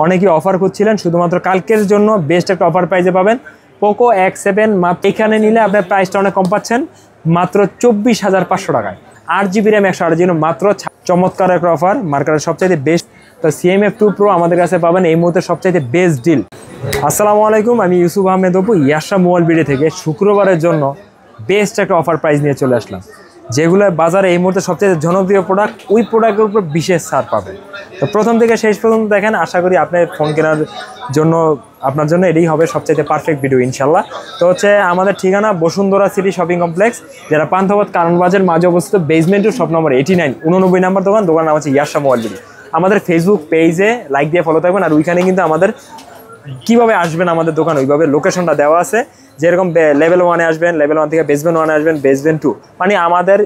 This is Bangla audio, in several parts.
অনেকেই অফার খুঁজছিলেন, শুধুমাত্র কালকের জন্য বেস্ট একটা অফার প্রাইসে পাবেন পোকো X7। এখানে নিলে আপনার প্রাইসটা অনেক কম পাচ্ছেন, মাত্র 24,500 টাকায়। 8GB RAM 128GB মাত্র। চমৎকার একটা অফার, মার্কেটের সবচাইতে বেস্ট। তো CMF2 Pro আমাদের কাছে পাবেন এই মুহূর্তে সবচাইতে বেস্ট ডিল। আসসালামু আলাইকুম, আমি ইউসুফ আহমেদ অপু, ইয়াশা মোবাইল ভিডিও থেকে শুক্রবারের জন্য বেস্ট একটা অফার প্রাইস নিয়ে চলে আসলাম। যেগুলো বাজারে এই মুহূর্তে সবচেয়ে জনপ্রিয় প্রোডাক্ট, ওই প্রোডাক্টের উপর বিশেষ ছাড় পাবেন। তো প্রথম থেকে শেষ পর্যন্ত দেখেন, আশা করি আপনার ফোন কেনার জন্য আপনার জন্য এটাই হবে সবচেয়ে পারফেক্ট ভিডিও ইনশাল্লাহ। তো হচ্ছে আমাদের ঠিকানা বসুন্ধরা সিটি শপিং কমপ্লেক্স, যারা পান্থপথ কারণবাজার মাঝে অবস্থিত, বেসমেন্ট টু শপ নম্বর 89, 89 নম্বর দোকান। দোকানের নাম হচ্ছে ইয়াশা মোবাইল ভিডিও। আমাদের ফেসবুক পেজে লাইক দিয়ে ফলো থাকবেন, আর ওইখানে কিন্তু আমাদের কীভাবে আসবেন আমাদের দোকান ওইভাবে লোকেশনটা দেওয়া আছে। যেরকম লেভেল 1-এ আসবেন, লেভেল 1 থেকে বেসমেন্ট 1-এ আসবেন, বেসমেন্ট 2, মানে আমাদের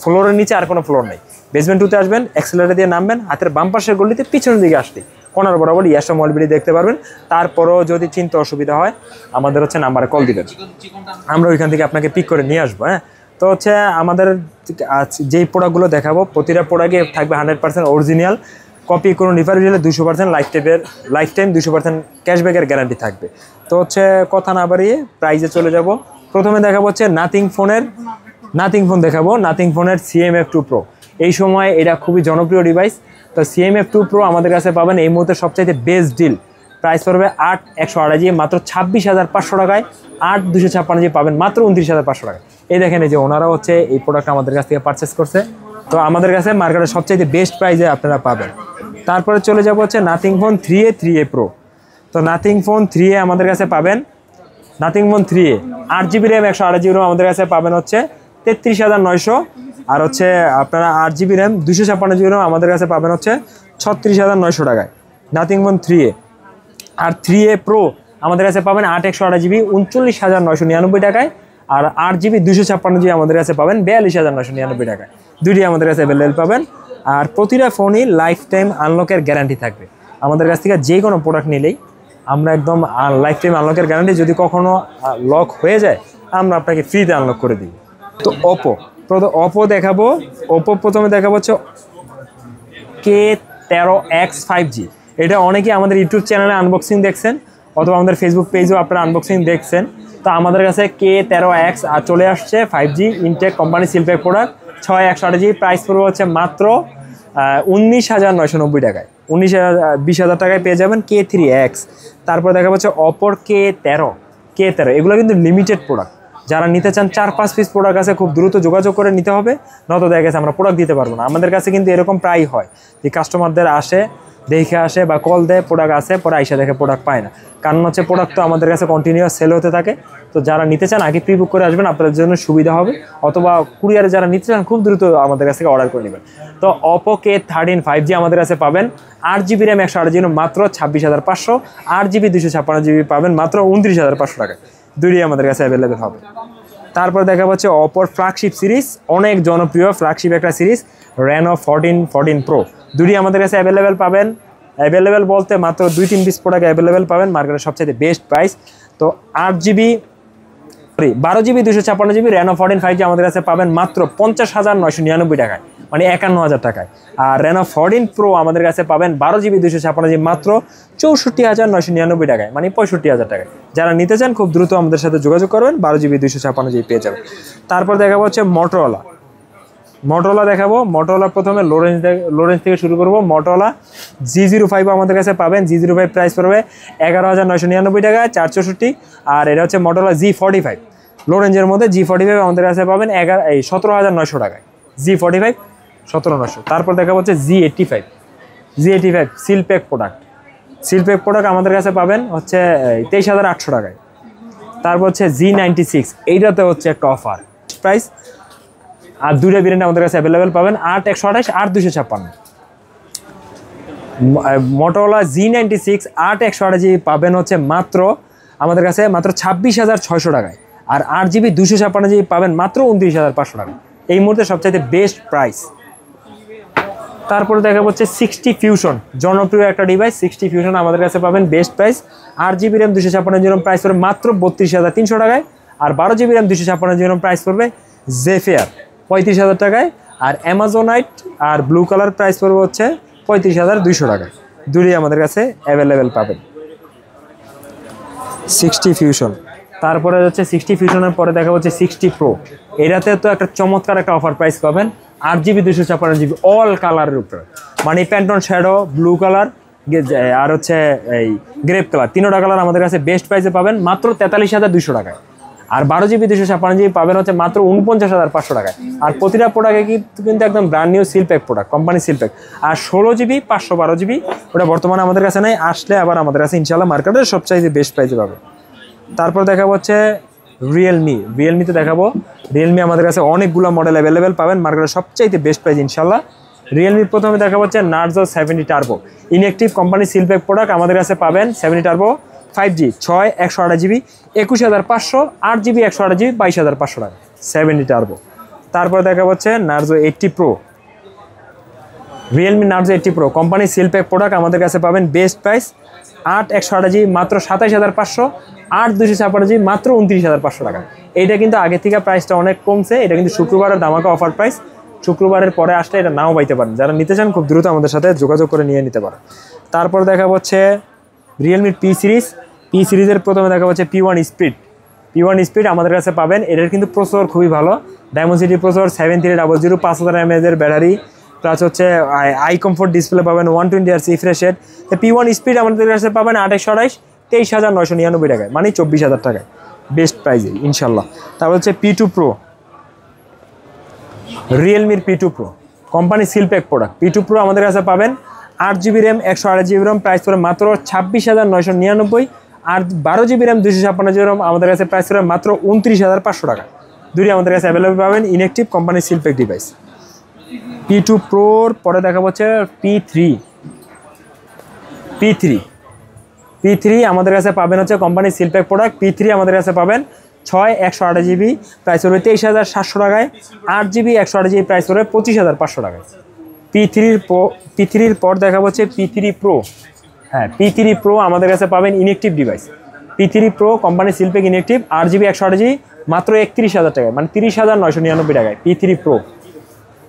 ফ্লোরের নিচে আর কোনো ফ্লোর নেই। বেসমেন্ট 2-তে আসবেন, অ্যাক্সেলারেটর দিয়ে নামবেন, হাতের বাম পাশের গলিতে পিছনের দিকে আসলে কোনার বরাবর ইয়াশা মোবাইল ভিডিও দেখতে পারবেন। তারপরও যদি চিন্তা অসুবিধা হয় আমাদের হচ্ছে নাম্বারে কল দিবেন, আমরা ওইখান থেকে আপনাকে পিক করে নিয়ে আসবো। হ্যাঁ, তো হচ্ছে আমাদের যেই প্রোডাক্টগুলো দেখাবো প্রতিটা প্রোডাক্টে থাকবে 100% অরিজিনাল, কপি কোনো রিফারি দিলে 200% লাইফ টাইম 200% ক্যাশব্যাকের গ্যারান্টি থাকবে। তো হচ্ছে কথা না বাড়িয়ে প্রাইজে চলে যাব। প্রথমে দেখাবো হচ্ছে নাথিং ফোন দেখাবো, নাথিং ফোনের CMF2 Pro। এই সময় এটা খুবই জনপ্রিয় ডিভাইস। তো CMF2 Pro আমাদের কাছে পাবেন এই মুহূর্তে সবচাইতে বেস্ট ডিল। প্রাইস পড়বে 8/128GB মাত্র 26,500 টাকায়। 8/256GB পাবেন মাত্র 29,500 টাকায়। এই দেখেন, এই যে ওনারা হচ্ছে এই প্রোডাক্ট আমাদের কাছ থেকে পারচেস করছে। তো আমাদের কাছে মার্কেটের সবচাইতে বেস্ট প্রাইসে আপনারা পাবেন। তারপরে চলে যাব হচ্ছে নাথিং ফোন 3A Pro। তো নাথিং ফোন 3A আমাদের কাছে পাবেন, nothing phone 3A 8GB RAM 128GB আমাদের কাছে পাবেন হচ্ছে 33,900। আর হচ্ছে আপনারা 8GB RAM 256GB আমাদের কাছে পাবেন হচ্ছে 36,900 টাকায় নাথিং ফোন 3A। আর 3A Pro আমাদের কাছে পাবেন 8/128GB 39,999 টাকায়। আর 8GB 256GB আমাদের কাছে পাবেন 42,999 টাকায়। দুইটি আমাদের কাছে অ্যাভেলেবেল পাবেন। আর প্রতিটা ফোনই লাইফ টাইম আনলকের গ্যারান্টি থাকবে। আমাদের কাছ থেকে যে কোনো প্রোডাক্ট নিলেই আমরা একদম লাইফ টাইম আনলকের গ্যারান্টি, যদি কখনও লক হয়ে যায় আমরা আপনাকে ফ্রিতে আনলক করে দিই। তো ওপো দেখাবো। ওপো প্রথমে দেখাবো হচ্ছে K13X 5G। এটা অনেকেই আমাদের ইউটিউব চ্যানেলে আনবক্সিং দেখছেন, অথবা আমাদের ফেসবুক পেজেও আপনারা আনবক্সিং দেখছেন। তো আমাদের কাছে K13X আর চলে আসছে 5G intact company seal pack product 6/128GB। Price পড়বে হচ্ছে মাত্র 19,990 টাকায়। 20,000 টাকায় পেয়ে যাবেন K3X। তারপর দেখা যাচ্ছে অপর K13। এগুলো কিন্তু লিমিটেড প্রোডাক্ট, যারা নিতে চান 4-5 পিস প্রোডাক্ট আছে, খুব দ্রুত যোগাযোগ করে নিতে হবে, নয়তো দেখা গেছে আমরা প্রোডাক্ট দিতে পারবো না। আমাদের কাছে কিন্তু এরকম প্রায় হয় যে কাস্টমারদের দেখে আসে বা কল দেয়, প্রোডাক্ট আসে, পরে আইসা দেখে প্রোডাক্ট পায় না। কারণ হচ্ছে প্রোডাক্ট তো আমাদের কাছে কন্টিনিউয়াস সেল হতে থাকে। তো যারা নিতে চান আগে প্রি বুক করে আসবেন, আপনাদের জন্য সুবিধা হবে। অথবা কুরিয়ারে যারা নিতে চান খুব দ্রুত আমাদের কাছ থেকে অর্ডার করে নেবেন। তো অপো K13 5G আমাদের কাছে পাবেন 8GB RAM 128GB মাত্র 26,500। 8GB 256GB পাবেন মাত্র 29,500 টাকায়। দুইটি আমাদের কাছে অ্যাভেলেবেল হবে। তারপর দেখা পাচ্ছে অপর ফ্ল্যাগশিপ সিরিজ, অনেক জনপ্রিয় ফ্ল্যাগশিপ একটা সিরিজ Reno 14 Pro। দুটি আমাদের কাছে অ্যাভেলেবেল পাবেন। অ্যাভেলেবেল বলতে মাত্র 2-3 পিস প্রোডাক্ট অ্যাভেলেবেল পাবেন, মার্কেটের সবচেয়ে বেস্ট প্রাইস। তো 12GB 256GB Reno 14 5G আমাদের কাছে পাবেন মাত্র 50,999 টাকায়, মানে 51,000 টাকায়। আর Reno 14 Pro আমাদের কাছে পাবেন 12GB 256GB মাত্র 64,999 টাকায়, মানে 65,000 টাকায়। যারা নিতে চান খুব দ্রুত আমাদের সাথে যোগাযোগ করবেন, 12GB 256GB পেয়ে যাবেন। তারপর দেখাবো হচ্ছে মোটরোলা দেখাবো। মোটরোলা প্রথমে লোরেঞ্জ থেকে শুরু করবো। মোটরোলা G05 আমাদের কাছে পাবেন। G05 প্রাইস পড়বে 11,999 টাকায়, 464। আর এটা হচ্ছে মোটরোলা G45 লোরেঞ্জের মধ্যে। G45 আমাদের কাছে পাবেন 17,900 টাকায়। G45 17,900। তারপর দেখা হচ্ছে G85 সিলপ্যাক প্রোডাক্ট আমাদের কাছে পাবেন হচ্ছে 23,800 টাকায়। তারপর হচ্ছে G96, এইটাতে হচ্ছে একটা অফার প্রাইস। আর দুইটা ভেরিয়েন্ট আমাদের কাছে অ্যাভেলেবেল পাবেন, 8/128, 8/256। মোটরোলা G96 8/128GB পাবেন হচ্ছে মাত্র আমাদের কাছে মাত্র 26,600 টাকায়। আর 8GB 256GB পাবেন মাত্র 29,500 টাকা। এই মুহূর্তে সবচাইতে বেস্ট প্রাইস। তারপরে দেখা হচ্ছে 60 Fusion, জনপ্রিয় একটা ডিভাইস। 60 Fusion আমাদের কাছে পাবেন best price. 8GB RAM 256GB price পড়বে মাত্র 32,300 টাকায়। আর 12GB RAM 256GB প্রাইস পড়বে জেফেয়ার 35,000 টাকায়। আর অ্যামাজনাইট আর ব্লু কালার প্রাইস পড়বে হচ্ছে 35,200 টাকায়। দুটোই আমাদের কাছে অ্যাভেলেবেল পাবেন। 60 ফিউশন, তারপরে হচ্ছে 60 ফিউশনের পরে দেখা হচ্ছে 60 প্রো। এটাতে তো একটা চমৎকার একটা অফার প্রাইস পাবেন, 8GB 256GB অল কালারের উপরে, মানে প্যান্টন শ্যাডো, ব্লু কালার আর হচ্ছে এই গ্রেপ কালার, তিনটা কালার আমাদের কাছে বেস্ট প্রাইসে পাবেন মাত্র 43,200 টাকায়। আর 12GB 256GB পাবেন হচ্ছে মাত্র 49,500 টাকায়। আর প্রতিটা প্রোডাক্টে কিন্তু একদম brand new seal pack product, company seal pack. আর 16GB 512GB ওটা বর্তমানে আমাদের কাছে নেই, আসলে আবার আমাদের কাছে ইনশাল্লাহ মার্কেটের সবচাইতে বেস্ট প্রাইসে পাবে। তারপর দেখাবো হচ্ছে রিয়েলমিতে দেখাবো। রিয়েলমি আমাদের কাছে অনেকগুলো মডেল অ্যাভেলেবেল পাবেন, মার্কেটের সবচাইতে বেস্ট প্রাইস ইনশাল্লাহ। রিয়েলমির প্রথমে দেখাবো হচ্ছে Narzo 70 turbo, inactive company seal pack product আমাদের কাছে পাবেন। 70 turbo 5G 6 128GB 21,500, 8GB 128GB 22,500 টাকা 70 টার্বো। তারপর দেখা হচ্ছে Narzo 80 pro, Realme Narzo 80 pro company seal pack product আমাদের কাছে পাবেন বেস্ট প্রাইস 8 128GB মাত্র 27,500, 8 256GB মাত্র 29,500 টাকা। এইটা কিন্তু আগে থেকে প্রাইসটা অনেক কমছে, এটা কিন্তু শুক্রবারের ধামাকা অফার প্রাইস, শুক্রবারের পরে আসলে এটা নাও পাইতে পারেন। যারা নিতে চান খুব দ্রুত আমাদের সাথে যোগাযোগ করে নিয়ে নিতে পারেন। তারপর দেখা হচ্ছে রিয়েলমির পি সিরিজের প্রথমে দেখা হচ্ছে P1 স্পিড আমাদের কাছে পাবেন। এটার কিন্তু প্রসেসর খুবই ভালো, ডায়মন্ড প্রসেসর 7300, 5000 mAh বেটারি, প্লাস হচ্ছে আই কমফোর্ট ডিসপ্লে পাবেন, 120Hz refresh rate. P1 speed আমাদের কাছে পাবেন 828 23,999 টাকায়, মানে 24,000 টাকায় বেস্ট প্রাইজে ইনশাল্লাহ। তারপর হচ্ছে P2 প্রো, রিয়েলমির P2 pro company seal pack product. P2 pro আমাদের কাছে পাবেন 8GB RAM 128GB RAM, price করে মাত্র 26,999। আর 12GB র্যাম 256GB র্যাম আমাদের কাছে প্রাইস করে মাত্র 29,500 টাকা। দুটি আমাদের কাছে অ্যাভেলেবেল পাবেন, inactive company seal pack device. P2 প্রোর পরে দেখা হচ্ছে P3 আমাদের কাছে পাবেন হচ্ছে কোম্পানি সিলপ্যাক প্রোডাক্ট। P3 আমাদের কাছে পাবেন 6 128GB প্রাইস হবে 23,700 টাকায়, 8GB 128GB প্রাইস হবে 25,500 টাকায়। P3 পর দেখা হচ্ছে P3 প্রো। হ্যাঁ, P3 প্রো আমাদের কাছে পাবেন inactive device. P3 pro company seal pack inactive, 8GB 128GB মাত্র 31,000 টাকায়, মানে 30,999 টাকায় P3 প্রো।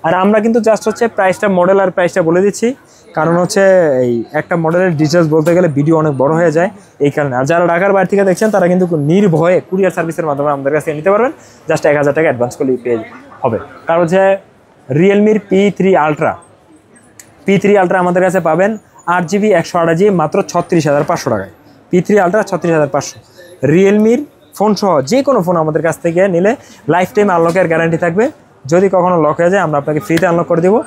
আর আমরা কিন্তু জাস্ট হচ্ছে প্রাইসটা, মডেল আর প্রাইসটা বলে দিচ্ছি, কারণ হচ্ছে এই একটা মডেলের ডিটেলস বলতে গেলে ভিডিও অনেক বড় হয়ে যায় এই কারণে। আর যারা ঢাকার বাইরে থেকে দেখছেন তারা কিন্তু নির্ভয়ে কুরিয়ার সার্ভিসের মাধ্যমে আমাদের কাছে নিতে পারবেন, জাস্ট 1,000 টাকা অ্যাডভান্স করলেই পেয়ে হবে। কারণ হচ্ছে রিয়েলমির P3 আলট্রা আমাদের কাছে পাবেন 8GB 128GB মাত্র 36,500 টাকায়। P3 ultra 36,500। রিয়েলমির ফোন সহ যে কোনো ফোন আমাদের কাছ থেকে নিলে লাইফ টাইম আনলকের গ্যারান্টি থাকবে, যদি কখনো লক হয়ে যায় আমরা আপনাকে ফ্রিতে আনলক করে দেবো।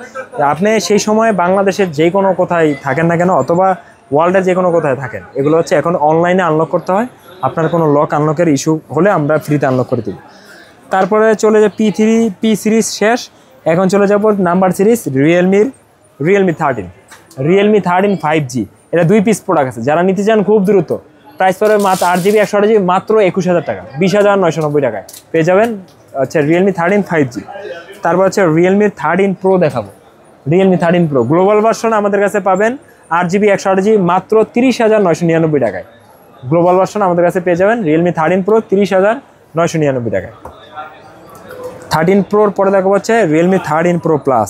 আপনি সেই সময় বাংলাদেশের যে কোনো কোথায় থাকেন না কেন, অথবা ওয়ার্ল্ডের যে কোনো কোথায় থাকেন, এগুলো হচ্ছে এখন অনলাইনে আনলক করতে হয়। আপনার কোনো লক আনলকের ইস্যু হলে আমরা ফ্রিতে আনলক করে দেব। তারপরে চলে যায় P সিরিজ শেষ, এখন চলে যাব নাম্বার সিরিজ রিয়েলমি 13 5G। এটা 2 পিস প্রোডাক্ট আছে, যারা নিতে চান খুব দ্রুত, প্রাইস পড়বে মাত্র 8GB 128GB মাত্র 21,000 টাকা, 20,990 টাকায় পেয়ে যাবেন হচ্ছে রিয়েলমি 13 5G। তারপর হচ্ছে রিয়েলমি 13 প্রো দেখাবো। রিয়েলমি 13 প্রো গ্লোবাল ভার্সন আমাদের কাছে পাবেন 8GB 128GB মাত্র 30,999 টাকায়। গ্লোবাল ভার্সন আমাদের কাছে পেয়ে যাবেন রিয়েলমি 13 প্রো 30,999 টাকায়। 13 প্রোর পরে দেখা হচ্ছে Realme 13 pro plus.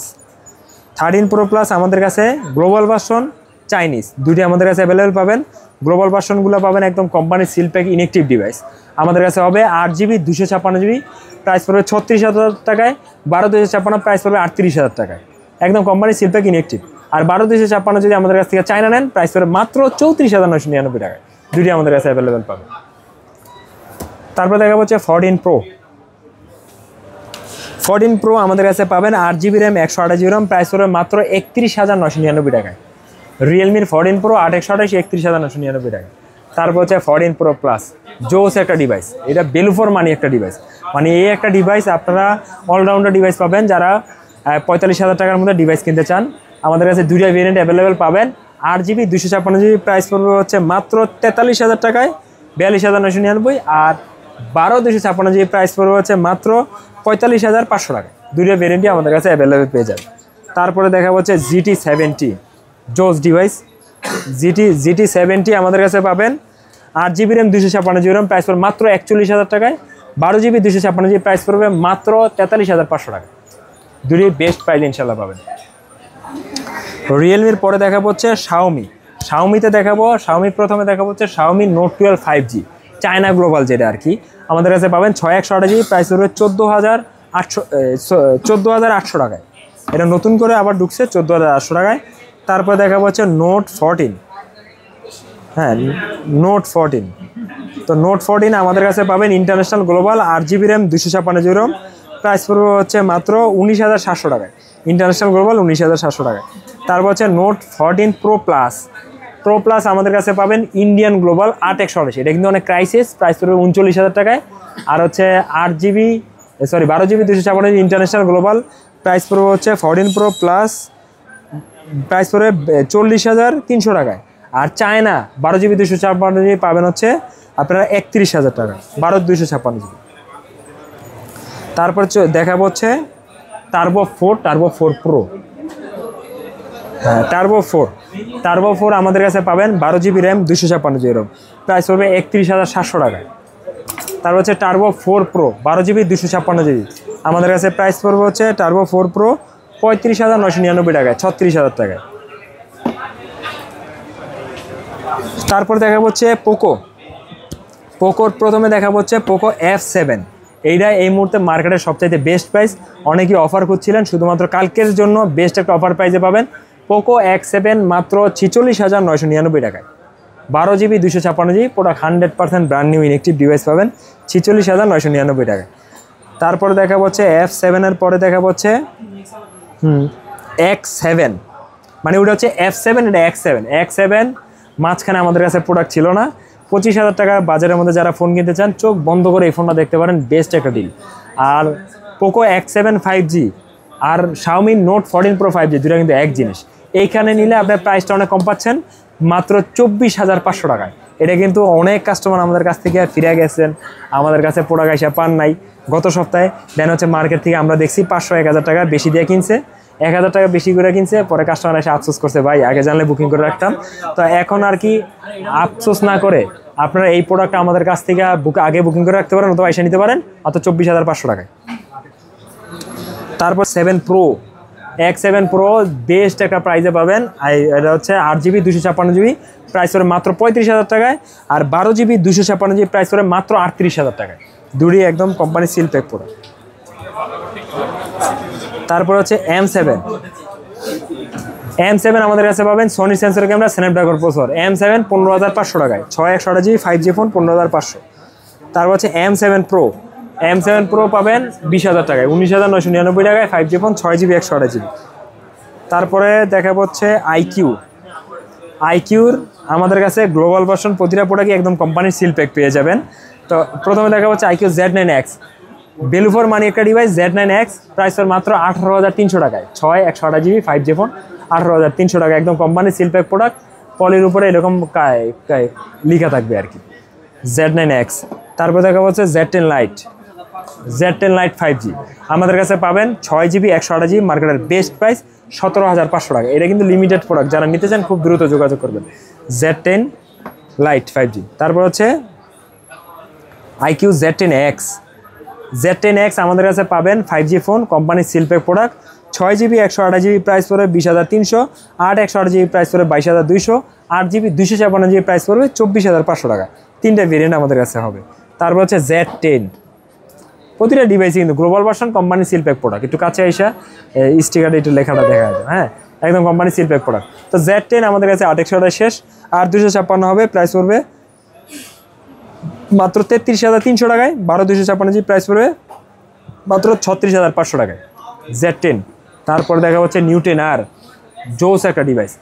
13 pro plus আমাদের কাছে গ্লোবাল ভার্সন, চাইনিজ, দুটি আমাদের কাছে অ্যাভেলেবেল পাবেন। গ্লোবাল ভার্সনগুলো পাবেন একদম কোম্পানির সিলপ্যাক ইনঅ্যাক্টিভ ডিভাইস। আমাদের কাছে হবে 8GB 256GB, প্রাইস পড়বে 36,000 টাকায়। 12 256 প্রাইস পড়বে 38,000 টাকায়, একদম কোম্পানির সিলপ্যাক ইনঅ্যাক্টিভ। আর 12 256 যদি আমাদের কাছ থেকে চায়না নেন, প্রাইস পড়বে মাত্র 34,999 টাকায়। দুটি আমাদের কাছে অ্যাভেলেবেল পাবেন। তারপর দেখা হচ্ছে 14 প্রো আমাদের কাছে পাবেন 8GB RAM 128GB RAM, price পড়বে মাত্র 31,999 টাকায়। রিয়েলমির 14 প্রো 8 128 31,999 টাকা। তারপর হচ্ছে 14 প্রো প্লাস, জোস একটা ডিভাইস, এটা ভ্যালু ফর মানি একটা ডিভাইস। মানে এই একটা ডিভাইস আপনারা অলরাউন্ডার ডিভাইস পাবেন, যারা 45,000 টাকার মধ্যে ডিভাইস কিনতে চান। আমাদের কাছে দুইটা ভেরিয়েন্ট অ্যাভেলেবেল পাবেন। 8GB 256GB প্রাইস পড়বে হচ্ছে মাত্র 43,000 টাকায়, 42,999। আর 12 256GB প্রাইস পড়বে হচ্ছে মাত্র 45,500 টাকা। দুইটা ভেরিয়েন্টই আমাদের কাছে অ্যাভেলেবেল পেয়ে যাবে। তারপরে দেখা হচ্ছে GT70 জোস ডিভাইস। GT70 আমাদের কাছে পাবেন 8GB RAM 256GB RAM, price পড়বে মাত্র 41,000 টাকায়। 12GB 256GB প্রাইস পড়বে মাত্র 43,500 টাকা। দুটি বেস্ট প্রাইস ইনশাল্লাহ পাবেন। রিয়েলমির পরে দেখা হচ্ছে শাওমিতে দেখাবো। শাওমি প্রথমে দেখাবো হচ্ছে Xiaomi note 12 5G China global, যেটা আর কি আমাদের কাছে পাবেন 6128 GB, প্রাইস হবে 14,800 টাকায়। এটা নতুন করে আবার ঢুকছে 14,800 টাকায়। তারপর দেখাবো হচ্ছে নোট 14, হ্যাঁ নোট 14। তো নোট 14 আমাদের কাছে পাবেন international global, 8GB RAM, 256GB ROM, price পড়বে হচ্ছে মাত্র 19,700 টাকায়। ইন্টারন্যাশনাল গ্লোবাল 19,700 টাকায়। তারপর হচ্ছে নোট 14 প্রো প্লাস আমাদের কাছে পাবেন ইন্ডিয়ান গ্লোবাল 8/128, এটা কিন্তু অনেক ক্রাইসিস, প্রাইস পড়বে 39,000 টাকায়। আর হচ্ছে 12GB 256 ইন্টারন্যাশনাল গ্লোবাল, প্রাইস পড়বে হচ্ছে 14 প্রো প্লাস, প্রাইস পড়বে 40,300 টাকায়। আর চায়না 12GB 256GB পাবেন হচ্ছে আপনারা 31,000 টাকা, 12/256GB। তারপর দেখাবো হচ্ছে টার্বো 4 প্রো, হ্যাঁ টার্বো 4 আমাদের কাছে পাবেন 12GB RAM, 256GB ROM, price পড়বে 31,700 টাকায়। তারপর হচ্ছে টার্বো 4 প্রো 12GB 256GB, আমাদের কাছে প্রাইস পড়বে হচ্ছে টার্বো 4 প্রো 35,999 টাকায়, 36,000 টাকায়। তারপর দেখাবো হচ্ছে পোকোর প্রথমে দেখাবো হচ্ছে পোকো F7। এইটা এই মুহূর্তে মার্কেটের সবচাইতে বেস্ট প্রাইস, অনেকেই অফার করছিলেন, শুধুমাত্র কালকের জন্য বেস্ট একটা অফার প্রাইসে পাবেন পোকো X7 মাত্র 46,999 টাকায়, 12GB 256GB, product 100% brand new inactive device পাবেন 46,999 টাকায়। তারপরে দেখাবো হচ্ছে F7-এর পরে দেখাবো হচ্ছে X7, মানে ওটা হচ্ছে F7, এটা X7 মাঝখানে আমাদের কাছে প্রোডাক্ট ছিল না। 25,000 টাকার বাজারের মধ্যে যারা ফোন কিনতে চান চোখ বন্ধ করে এই ফোনটা দেখতে পারেন, বেস্ট একটা ডিল। আর পোকো X7 5G আর শাওমি নোট 14 প্রো 5G দুটো কিন্তু এক জিনিস। এইখানে নিলে আপনার প্রাইসটা অনেক কম পাচ্ছেন, মাত্র 24,500 টাকায়। এটা কিন্তু অনেক কাস্টমার আমাদের কাছ থেকে ফিরে গেছেন, আমাদের কাছে প্রোডাক্ট এসে পান নাই। গত সপ্তাহে দেন হচ্ছে মার্কেট থেকে আমরা দেখছি 500-1,000 টাকা বেশি দিয়ে কিনছে, 1,000 টাকা বেশি করে কিনছে, পরে কাস্টমার এসে আফসোস করছে, ভাই আগে জানলে বুকিং করে রাখতাম। তো এখন আর কি আফসোস না করে আপনারা এই প্রোডাক্টটা আমাদের কাছ থেকে আগে বুকিং করে রাখতে পারেন, অথবা এসে নিতে পারেন অত 24,500 টাকায়। তারপর X7 প্রো বেস্ট একটা প্রাইসে পাবেন, এটা হচ্ছে 8GB 256GB, প্রাইস করে মাত্র 35,000 টাকায়। আর 12GB 256GB প্রাইস করে মাত্র 38,000 টাকায়, দুটি একদম কোম্পানি সিল প্যাক প্রোডাক্ট। তারপর হচ্ছে M7 আমাদের কাছে পাবেন Sony sensor camera, Snapdragon processor, M7 15,500 টাকায়, 6128GB 5G ফোন 15,500। তারপর হচ্ছে M7 Pro পাবেন 20,000 টাকায়, 19,999 টাকায়, 5G ফোন, 6GB 128GB। তারপরে দেখাবো হচ্ছে আইকিউর আমাদের কাছে গ্লোবাল ভার্সন, প্রতিটা প্রোডাক্টই একদম কোম্পানির সিল প্যাক পেয়ে যাবেন। তো প্রথমে দেখাবো হচ্ছে iQOO Z9X, value for money একটা ডিভাইস, Z9X প্রাইস মাত্র 18,300 টাকায়, 6/128GB 5G ফোন, 18,300 টাকা, একদম কোম্পানির সিল প্যাক প্রোডাক্ট, পলির উপরে এরকম লেখা থাকবে আর কি, Z9X। তারপর দেখাবো হচ্ছে Z10 Lite 5G, আমাদের কাছে পাবেন 6GB 128GB, মার্কেটের বেস্ট প্রাইস 17,500 টাকা। এটা কিন্তু লিমিটেড প্রোডাক্ট, যারা নিতে চান খুব দ্রুত যোগাযোগ করবেন, Z10 Lite 5G। তারপর হচ্ছে iQOO Z10X আমাদের কাছে পাবেন 5G ফোন, কোম্পানির seal pack product, 6GB 128GB price পড়বে 20,300, 8/128GB প্রাইস পড়বে 22,200, 8GB 256GB প্রাইস পড়বে 24,500 টাকা। তিনটা ভেরিয়েন্ট আমাদের কাছে হবে। তারপর হচ্ছে Z10, প্রতিটা ডিভাইসে কিন্তু গ্লোবাল ভার্সন, কোম্পানির সিল প্যাক প্রোডাক্ট। একটু কাছে আইসা স্টিকারে একটু লেখাটা দেখা যাবে, হ্যাঁ একদম কোম্পানির সিল প্যাক প্রোডাক্ট। তো Z10 আমাদের কাছে 8/128 শেষ, আর 256 হবে, প্রাইস পড়বে মাত্র 33,300 টাকায়, 12,256GB প্রাইস পড়বে মাত্র 36,500 টাকায় Z10। তারপর দেখা হচ্ছে New 10R, জোস একটা ডিভাইস,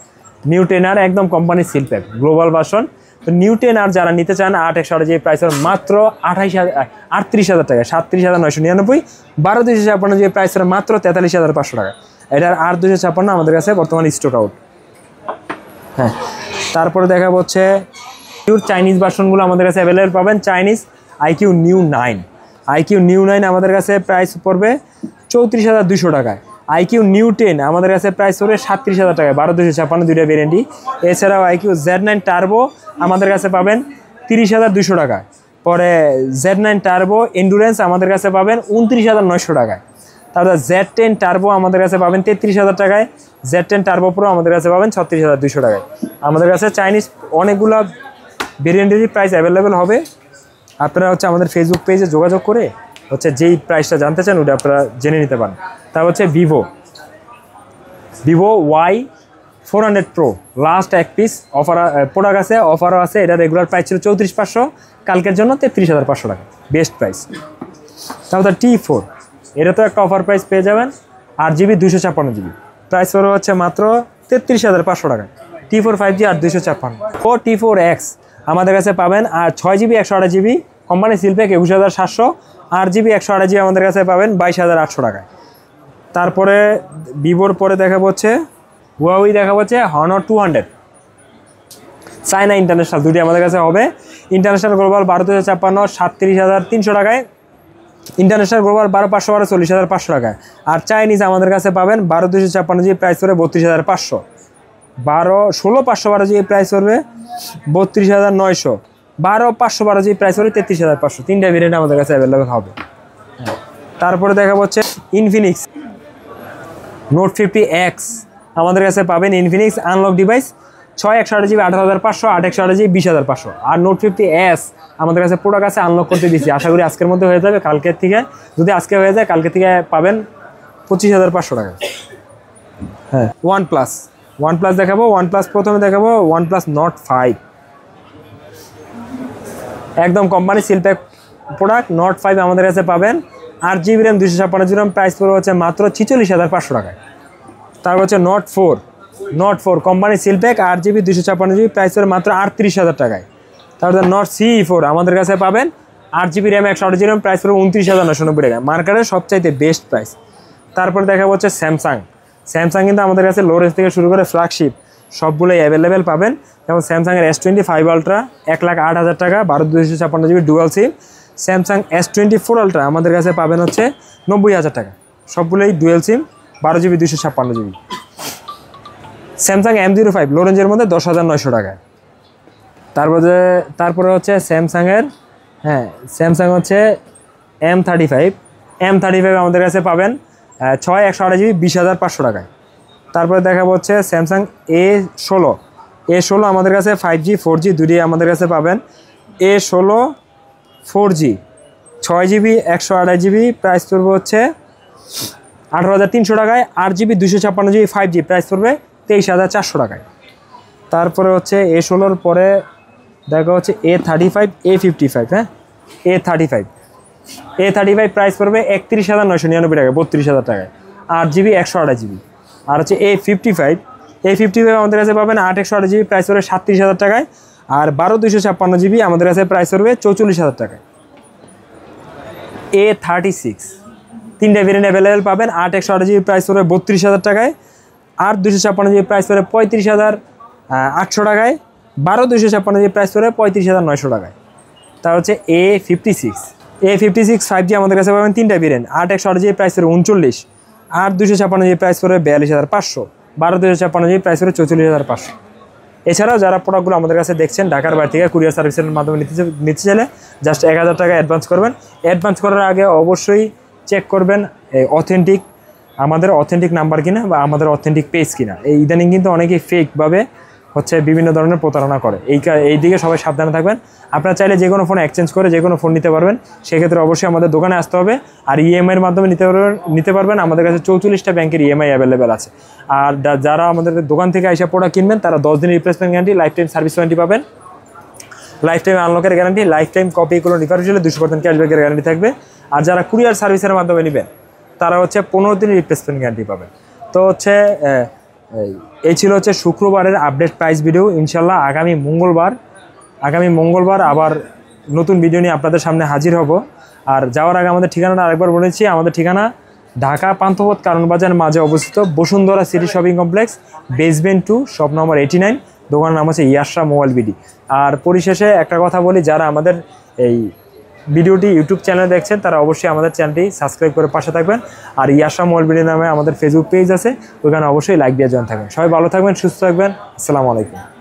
New 10R একদম কোম্পানির সিল প্যাক গ্লোবাল ভার্সন। তো New 10R যারা নিতে চান 8/128GB প্রাইস মাত্র 38,000 টাকা, 37,999, 12,256GB প্রাইস মাত্র 43,500 টাকা। এটার 8,256 আমাদের কাছে বর্তমানে স্টক আউট। হ্যাঁ, তারপরে দেখাবো হচ্ছে চাইনিজ ভার্সনগুলো আমাদের কাছে অ্যাভেলেবল পাবেন। চাইনিজ iQOO New 9 আমাদের কাছে প্রাইস পড়বে 34,200 টাকায়। iQOO New 10 আমাদের কাছে প্রাইস পড়বে 37,000 টাকায়, 12,256 দুইটা ভেরিয়েন্টই। এছাড়াও iQOO Z9 টার্বো আমাদের কাছে পাবেন 30,200 টাকায়। পরে Z9 টার্বো এন্ডুরেন্স আমাদের কাছে পাবেন 29,900 টাকায়। তারপর Z10 টার্বো আমাদের কাছে পাবেন 33,000 টাকায়, Z10 টার্বো প্রো আমাদের কাছে পাবেন 36,200 টাকায়। আমাদের কাছে চাইনিজ অনেকগুলো ভেরিয়েন্টেরই প্রাইস অ্যাভেলেবেল হবে। আপনারা হচ্ছে আমাদের ফেসবুক পেজে যোগাযোগ করে হচ্ছে যেই প্রাইসটা জানতে চান ওটা আপনারা জেনে নিতে পারেন। তারপর হচ্ছে ভিভো Y400 প্রো লাস্ট এক পিস অফার প্রোডাক্ট আছে, অফারও আছে। এটা রেগুলার প্রাইস ছিল 34,500, কালকের জন্য 33,500 টাকা বেস্ট প্রাইস। তারপর T4 এটা তো একটা অফার প্রাইস পেয়ে যাবেন, 8GB 256GB, প্রাইস পড়বে হচ্ছে মাত্র 33,500 টাকা। T4 5G আর 256 ও T4X আমাদের কাছে পাবেন, আর 6GB 128GB company seal pack 21,700, 8GB 128GB আমাদের কাছে পাবেন 22,800 টাকায়। তারপরে ভিভোর পরে দেখাবো হচ্ছে হুয়াওই, দেখাবো হচ্ছে Honor 200 চায়না ইন্টারন্যাশনাল, দুটি আমাদের কাছে হবে। ইন্টারন্যাশনাল গ্লোবাল 12,256 37,300 টাকায়, ইন্টারন্যাশনাল গ্লোবাল 12,512 40,500 টাকায়। আর চাইনিজ আমাদের কাছে পাবেন 12,256GB প্রাইস পড়বে 32,500, 16,512GB প্রাইস পড়বে 32,900, 12,512GB প্রাইস পড়বে 33,500। তিনটা ভেরিয়েন্ট আমাদের কাছে অ্যাভেলেবেল হবে। তারপরে দেখা হচ্ছে ইনফিনিক্স নোট 50X আমাদের কাছে পাবেন। Infinix unlock device 6/128GB 18,500, 8/128GB 20,500। আর নোট 50S আমাদের কাছে প্রোডাক্ট আছে, আনলক করতে দিচ্ছি, আশা করি আজকের মধ্যে হয়ে যাবে। কালকের থেকে যদি আজকে হয়ে যায়, কালকে থেকে পাবেন 25,500 টাকা। হ্যাঁ, ওয়ানপ্লাস দেখাবো। ওয়ানপ্লাস প্রথমে দেখাবো OnePlus Nord 5, একদম কোম্পানি সিলপ্যাক প্রোডাক্ট। Nord 5 আমাদের কাছে পাবেন, 8GB RAM 256GB RAM, price পড়বে হচ্ছে মাত্র 46,500 টাকায়। তারপর হচ্ছে Nord 4 company seal pack 8GB 256GB, price পড়বে মাত্র 38,000 টাকায়। তারপর Nord CE4 আমাদের কাছে পাবেন, 8GB RAM 128GB RAM, price পড়বে 29,990 টাকায়, মার্কেটের সবচাইতে বেস্ট প্রাইস। তারপর দেখা হচ্ছে স্যামসাং কিন্তু আমাদের কাছে লো রেঞ্জ থেকে শুরু করে ফ্ল্যাগশিপ সবগুলোই অ্যাভেলেবেল পাবেন। যেমন স্যামসাংয়ের S25 আলট্রা 1,08,000 টাকা, 12,256GB dual SIM. Samsung S24 ultra আমাদের কাছে পাবেন হচ্ছে 90,000 টাকা, সবগুলোই ডুয়েল সিম, 12GB 256GB। স্যামসাং M05 লো রেঞ্জের মধ্যে 10,900 টাকায়। তারপরে হচ্ছে স্যামসাং হচ্ছে M35 আমাদের কাছে পাবেন 6/128GB 20,500 টাকায়। তারপরে দেখাবো হচ্ছে স্যামসাং A16 আমাদের কাছে 5G 4G দুটি আমাদের কাছে পাবেন। A16 4G 6GB 128GB, price পড়বে হচ্ছে 18,300 টাকায়। 8GB 256GB 5G, প্রাইস পড়বে 23,400 টাকায়। তারপরে হচ্ছে A16 পরে দেখা হচ্ছে A35 A55। হ্যাঁ, A35 প্রাইস পড়বে 31,999 টাকায়, 32,000 টাকায়, 8GB 128GB। আর হচ্ছে A55 আমাদের কাছে পাবেন 8/128GB, প্রাইস পড়বে 37,000 টাকায়। আর 12,256GB আমাদের কাছে প্রাইস পড়বে 44,000 টাকায়। A36 তিনটা ভেরিয়েন্ট অ্যাভেলেবেল পাবেন, 8/128GB প্রাইস পড়বে 32,000 টাকায়, 8/256GB প্রাইস পড়বে 35,800 টাকায়, 12/256GB প্রাইস পড়বে 35,900 টাকায়। তার হচ্ছে A56 5G আমাদের কাছে পাবেন তিনটা ভেরিয়েন্ট, 8/128GB প্রাইস পড়বে 39, 8/256GB প্রাইস পড়বে 42,500, 12/256GB প্রাইস পড়বে 44,500। এছাড়াও যারা প্রোডাক্টগুলো আমাদের কাছে দেখছেন ঢাকার বাইরে থেকে কুরিয়ার সার্ভিসের মাধ্যমে নিতে চাইলে জাস্ট 1,000 টাকা অ্যাডভান্স করবেন। অ্যাডভান্স করার আগে অবশ্যই চেক করবেন আমাদের অথেন্টিক নাম্বার কিনা বা আমাদের অথেন্টিক পেজ কিনা। এই ইদানিং কিন্তু অনেকেই ফেকভাবে হচ্ছে বিভিন্ন ধরনের প্রতারণা করে, এই দিকে সবাই সাবধানে থাকবেন। আপনারা চাইলে যে কোনো ফোন এক্সচেঞ্জ করে যে কোনো ফোন নিতে পারবেন, সেক্ষেত্রে অবশ্যই আমাদের দোকানে আসতে হবে। আর ইএমআইয়ের মাধ্যমে নিতে পারবেন, আমাদের কাছে 44টা ব্যাংকের ইএমআই অ্যাভেলেবেল আছে। আর যারা আমাদের দোকান থেকে আইসা প্রোডাক্ট কিনবেন তারা 10 দিনের replacement guarantee, lifetime service warranty পাবেন, লাইফ টাইম আনলকের গ্যারান্টি, লাইফ টাইম কপি কোনো রিফারিশ হলে 200% ক্যাশব্যাকের গ্যারান্টি থাকবে। আর যারা কুরিয়ার সার্ভিসের মাধ্যমে নেবেন তারা হচ্ছে 15 দিনের রিপ্লেসমেন্ট গ্যারান্টি পাবেন। তো হচ্ছে এই ছিল হচ্ছে শুক্রবারের আপডেট প্রাইস ভিডিও। ইনশাল্লাহ আগামী মঙ্গলবার আবার নতুন ভিডিও নিয়ে আপনাদের সামনে হাজির হব। আর যাওয়ার আগে আমাদের ঠিকানাটা আরেকবার বলেছি, আমাদের ঠিকানা ঢাকা পান্থপথ কারণ বাজার মাঝে অবস্থিত Bashundhara city shopping complex, basement 2, shop number 89, দোকানের নাম হচ্ছে ইয়াশরা মোবাইল বিডি। আর পরিশেষে একটা কথা বলি, যারা আমাদের এই ভিডিওটি ইউটিউব চ্যানেলে দেখছেন তারা অবশ্যই আমাদের চ্যানেলটি সাবস্ক্রাইব করে পাশে থাকবেন। আর ইয়াশরা মোবাইল বিডি নামে আমাদের ফেসবুক পেজ আছে, ওইখানে অবশ্যই লাইক দিয়ে জয়েন থাকবেন। সবাই ভালো থাকবেন, সুস্থ থাকবেন। আসসালামু আলাইকুম।